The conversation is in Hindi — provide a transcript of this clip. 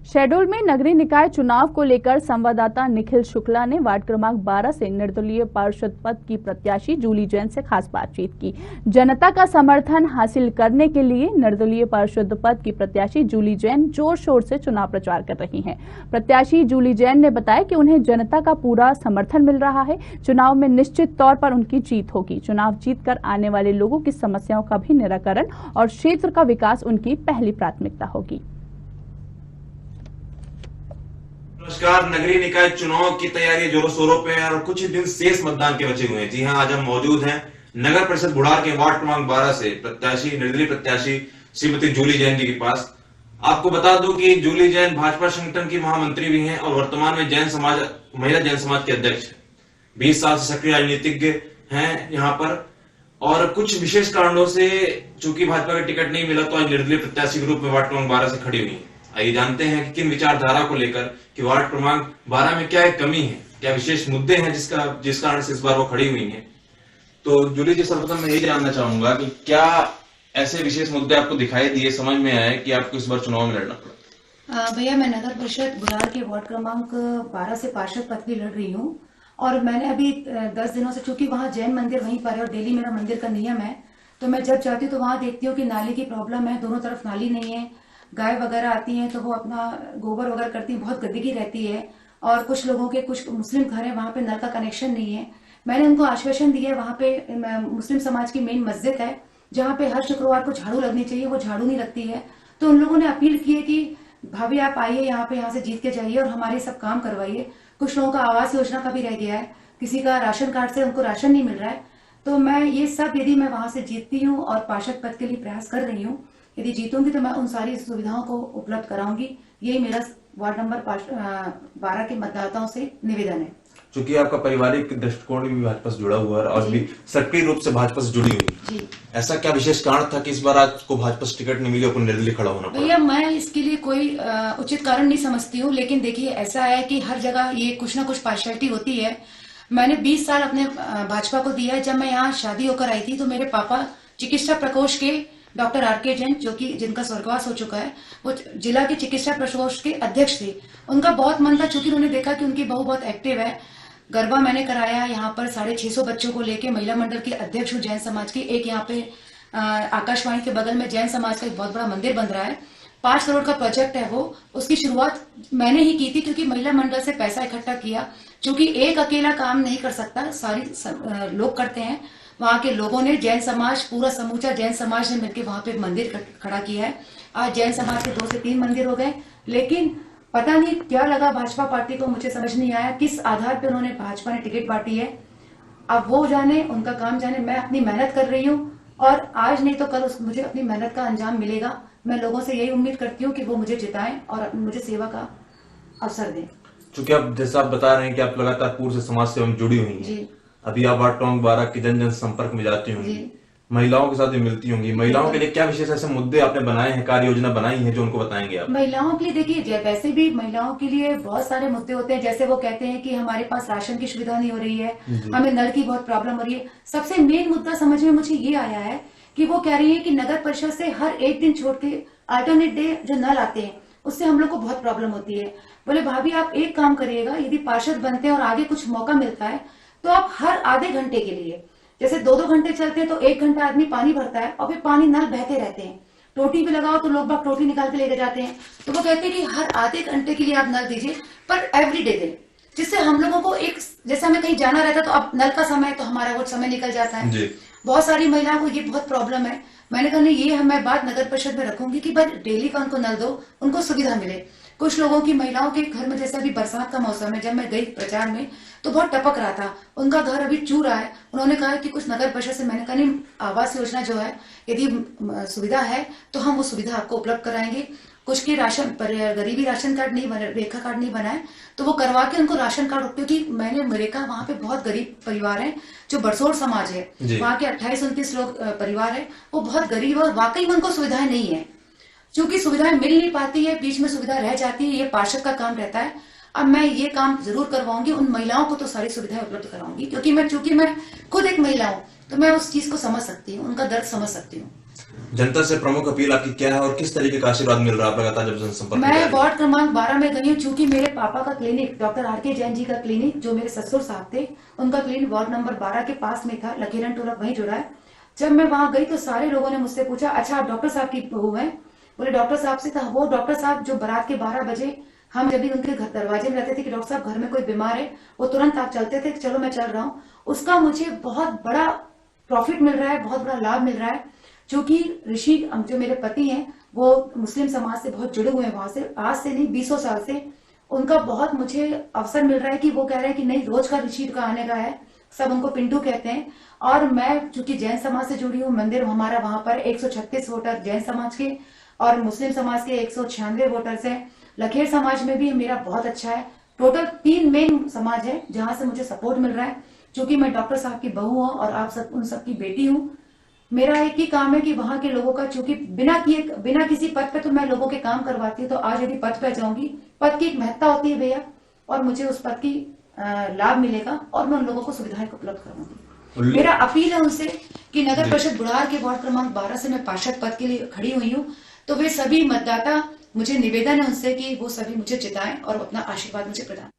शहडोल में नगरीय निकाय चुनाव को लेकर संवाददाता निखिल शुक्ला ने वार्ड क्रमांक 12 से निर्दलीय पार्षद पद की प्रत्याशी जूली जैन से खास बातचीत की। जनता का समर्थन हासिल करने के लिए निर्दलीय पार्षद पद की प्रत्याशी जूली जैन जोर शोर से चुनाव प्रचार कर रही हैं। प्रत्याशी जूली जैन ने बताया कि उन्हें जनता का पूरा समर्थन मिल रहा है। चुनाव में निश्चित तौर पर उनकी जीत होगी। चुनाव जीतकर आने वाले लोगों की समस्याओं का भी निराकरण और क्षेत्र का विकास उनकी पहली प्राथमिकता होगी। नमस्कार। नगरीय निकाय चुनाव की तैयारी जोरों शोरों पे है और कुछ ही दिन शेष मतदान के बचे हुए हैं। जी हां, आज हम मौजूद हैं नगर परिषद बुढ़ार के वार्ड क्रमांक 12 से प्रत्याशी निर्दलीय प्रत्याशी श्रीमती जूली जैन जी के पास। आपको बता दूं कि जूली जैन भाजपा संगठन की महामंत्री भी हैं और वर्तमान में महिला जैन समाज के अध्यक्ष 20 साल से सक्रिय राजनीतिज्ञ हैं यहाँ पर। और कुछ विशेष कारणों से चूंकि भाजपा का टिकट नहीं मिला तो आज निर्दलीय प्रत्याशी के रूप में वार्ड क्रमांक 12 से खड़ी हुई है। आइए जानते हैं कि किन विचारधारा को लेकर कि वार्ड क्रमांक 12 में क्या एक कमी है, क्या विशेष मुद्दे हैं जिस कारण से इस बार वो खड़ी हुई हैं। तो जूली जी, सर्वप्रथम मैं यही जानना चाहूंगा कि क्या ऐसे विशेष मुद्दे आपको दिखाई दिए, समझ में आए कि आपको इस बार चुनाव में लड़ना पड़ा? भैया, मैं नगर परिषद बुढ़ार के वार्ड क्रमांक 12 से पार्षद पद भी लड़ रही हूँ और मैंने अभी 10 दिनों से, चूंकि वहाँ जैन मंदिर वहीं पर है और डेली मेरा मंदिर का नियम है, तो मैं जब जाती हूँ तो वहाँ देखती हूँ कि नाली की प्रॉब्लम है, दोनों तरफ नाली नहीं है। गाय वगैरह आती हैं तो वो अपना गोबर वगैरह करती हैं, बहुत गंदगी रहती है। और कुछ लोगों के, कुछ मुस्लिम घर है, वहाँ पे नल का कनेक्शन नहीं है। मैंने उनको आश्वासन दिया है, वहाँ पे मुस्लिम समाज की मेन मस्जिद है जहाँ पे हर शुक्रवार को झाड़ू लगनी चाहिए, वो झाड़ू नहीं लगती है। तो उन लोगों ने अपील की है कि भाभी आप आइए यहाँ से जीत के जाइए और हमारे सब काम करवाइए। कुछ लोगों का आवास योजना का भी रह गया है, किसी का राशन कार्ड से उनको राशन नहीं मिल रहा है। तो मैं ये सब, यदि मैं वहां से जीतती हूँ और पार्षद पद के लिए प्रयास कर रही हूँ, यदि जीतूंगी तो मैं उन सारी सुविधाओं को उपलब्ध कराऊंगी। यही मेरा वार्ड नंबर 12 के मतदाताओं से निवेदन है। चूंकि आपका पारिवारिक दृष्टिकोण भी भाजपा से जुड़ा हुआ है और भी सक्रिय रूप से भाजपा से जुड़ी हुई है, ऐसा क्या विशेष कारण था कि इस बार आपको भाजपा से टिकट नहीं मिली, आपको निर्दलीय खड़ा होना पड़ा? भैया, मैं इसके लिए कोई उचित कारण नहीं समझती हूँ, लेकिन देखिए ऐसा है कि हर जगह ये कुछ ना कुछ पार्शियलिटी होती है। मैंने 20 साल अपने भाजपा को दिया है। जब मैं यहाँ शादी होकर आई थी तो मेरे पापा चिकित्सा प्रकोष्ठ के डॉक्टर आर.के. जैन, जो कि जिनका स्वर्गवास हो चुका है, वो जिला के चिकित्सा प्रकोष्ठ के अध्यक्ष थे। उनका बहुत मन था, चूंकि उन्होंने देखा कि उनकी बहू बहुत एक्टिव है। गरबा मैंने कराया यहाँ पर 650 बच्चों को लेके, महिला मंडल की अध्यक्ष हूँ जैन समाज की। एक यहाँ पे आकाशवाणी के बगल में जैन समाज का एक बहुत बड़ा मंदिर बन रहा है, 5 करोड़ का प्रोजेक्ट है वो। उसकी शुरुआत मैंने ही की थी, क्योंकि महिला मंडल से पैसा इकट्ठा किया। क्योंकि एक अकेला काम नहीं कर सकता, सारी लोग करते हैं। वहाँ के लोगों ने, जैन समाज, पूरा समूचा जैन समाज ने मिलकर वहाँ पे एक मंदिर खड़ा किया है। आज जैन समाज के 2 से 3 मंदिर हो गए। लेकिन पता नहीं क्या लगा भाजपा पार्टी को, मुझे समझ नहीं आया किस आधार पे उन्होंने, भाजपा ने टिकट बांटी है। अब वो जाने, उनका काम जाने। मैं अपनी मेहनत कर रही हूँ और आज नहीं तो कल मुझे अपनी मेहनत का अंजाम मिलेगा। मैं लोगों से यही उम्मीद करती हूँ कि वो मुझे जिताएं और मुझे सेवा का अवसर दें। चूंकि आप जैसा आप बता रहे हैं कि आप लगातार पूर्व से समाज सेवा में जुड़ी हुई हैं, अभी आप वार्ड क्रमांक 12 की जन संपर्क में जाती होंगी, महिलाओं के साथ भी मिलती होंगी। महिलाओं के लिए क्या विशेष ऐसे मुद्दे आपने बनाए हैं, कार्य योजना बनाई है जो उनको बताएंगे आप? महिलाओं के लिए देखिए, वैसे भी महिलाओं के लिए बहुत सारे मुद्दे होते हैं। जैसे वो कहते हैं कि हमारे पास राशन की सुविधा नहीं हो रही है, हमें नल की बहुत प्रॉब्लम हो रही है। सबसे मेन मुद्दा समझ में मुझे ये आया है कि वो कह रही है कि नगर परिषद से हर एक दिन छोड़ के अल्टरनेट डे जो नल आते हैं, उससे हम लोग को बहुत प्रॉब्लम होती है। बोले भाभी आप एक काम करिएगा, यदि पार्षद बनते हैं और आगे कुछ मौका मिलता है तो आप हर आधे घंटे के लिए, जैसे 2-2 घंटे चलते हैं तो 1 घंटा आदमी पानी भरता है और फिर पानी नल बहते रहते हैं। टोटी भी लगाओ तो लोग बाग टोटी निकाल के लेके जाते हैं। तो वो कहते हैं कि हर आधे घंटे के लिए आप नल दीजिए, पर एवरीडे दें, जिससे हम लोगों को एक, जैसे हमें कहीं जाना रहता है तो अब नल का समय, तो हमारा वो समय निकल जाता है। बहुत सारी महिलाओं को ये बहुत प्रॉब्लम है। मैंने कहा नहीं, ये मैं बात नगर परिषद में रखूंगी कि बस डेली का उनको नल दो, उनको सुविधा मिले। कुछ लोगों की, महिलाओं के घर में, जैसे अभी बरसात का मौसम है, जब मैं गई प्रचार में तो बहुत टपक रहा था, उनका घर अभी चू रहा है। उन्होंने कहा कि कुछ नगर परिषद से, मैंने कहा नहीं, आवास योजना जो है, यदि सुविधा है तो हम वो सुविधा आपको उपलब्ध कराएंगे। कुछ के राशन पर गरीबी राशन कार्ड नहीं बने, रेखा कार्ड नहीं बनाए, तो वो करवा के उनको राशन कार्ड, क्योंकि मैंने रेखा, वहाँ पे बहुत गरीब परिवार है, जो बरसोर समाज है, वहाँ के 28-29 लोग परिवार है, वो बहुत गरीब है और वाकई में उनको सुविधाएं नहीं है। क्योंकि सुविधाएं मिल नहीं पाती है, बीच में सुविधा रह जाती है, ये पार्षद का काम रहता है। अब मैं ये काम जरूर करवाऊंगी, उन महिलाओं को तो सारी सुविधाएं उपलब्ध कराऊंगी, क्योंकि चूंकि मैं खुद एक महिला हूँ, तो मैं उस चीज को समझ सकती हूँ, उनका दर्द समझ सकती हूँ। जनता से प्रमुख अपील आपकी क्या है और किस तरीके का आशीर्वाद मिल रहा है आप लगातार जब जनसंपर्क में जा रही मैं हैं? वार्ड क्रमांक 12 में गई हूँ, चूंकि मेरे पापा का clinic doctor R K. Jain ji का क्लिनिक, जो मेरे ससुर साहब थे, उनका क्लिनिक वार्ड नंबर 12 के पास में था, लकीरन टोला वहीं जुड़ा है। जब मैं वहां गई तो सारे लोगों ने मुझसे पूछा, अच्छा आप डॉक्टर साहब की बहू हैं? बोले डॉक्टर साहब से था। वो डॉक्टर साहब जो बारात के 12 बजे हम जब भी उनके घर दरवाजे में रहते थे कि डॉक्टर साहब घर में कोई बीमार है, वो तुरंत आप चलते थे कि चलो मैं चल रहा हूँ। उसका मुझे बहुत बड़ा प्रॉफिट मिल रहा है, बहुत बड़ा लाभ मिल रहा है। क्योंकि ऋषि जो मेरे पति हैं वो मुस्लिम समाज से बहुत जुड़े हुए हैं, वहां से आज से नहीं 20 साल से। उनका बहुत मुझे अवसर मिल रहा है कि वो कह रहे हैं कि नहीं रोज का ऋषि का आने का है, सब उनको पिंटू कहते हैं। और मैं चूंकि जैन समाज से जुड़ी हूँ, मंदिर हमारा वहां पर 136 वोटर जैन समाज के और मुस्लिम समाज के 196 वोटर्स हैं। लखेर समाज में भी मेरा बहुत अच्छा है। टोटल 3 मेन समाज है जहां से मुझे सपोर्ट मिल रहा है। क्योंकि मैं डॉक्टर साहब की बहू हूँ और आप सब उन सबकी बेटी हूँ। मेरा एक ही काम है कि वहां के लोगों का, चूंकि बिना किसी पद पे तो मैं लोगों के काम करवाती हूँ, तो आज यदि पद पे जाऊंगी, पद की एक महत्ता होती है भैया, और मुझे उस पद की लाभ मिलेगा और मैं उन लोगों को सुविधाएं उपलब्ध कराऊंगी। मेरा अपील है उनसे कि नगर परिषद बुढ़ार के वार्ड क्रमांक 12 से मैं पार्षद पद के लिए खड़ी हुई हूँ, तो वे सभी मतदाता, मुझे निवेदन है उनसे कि वो सभी मुझे जिताएं और अपना आशीर्वाद मुझे प्रदान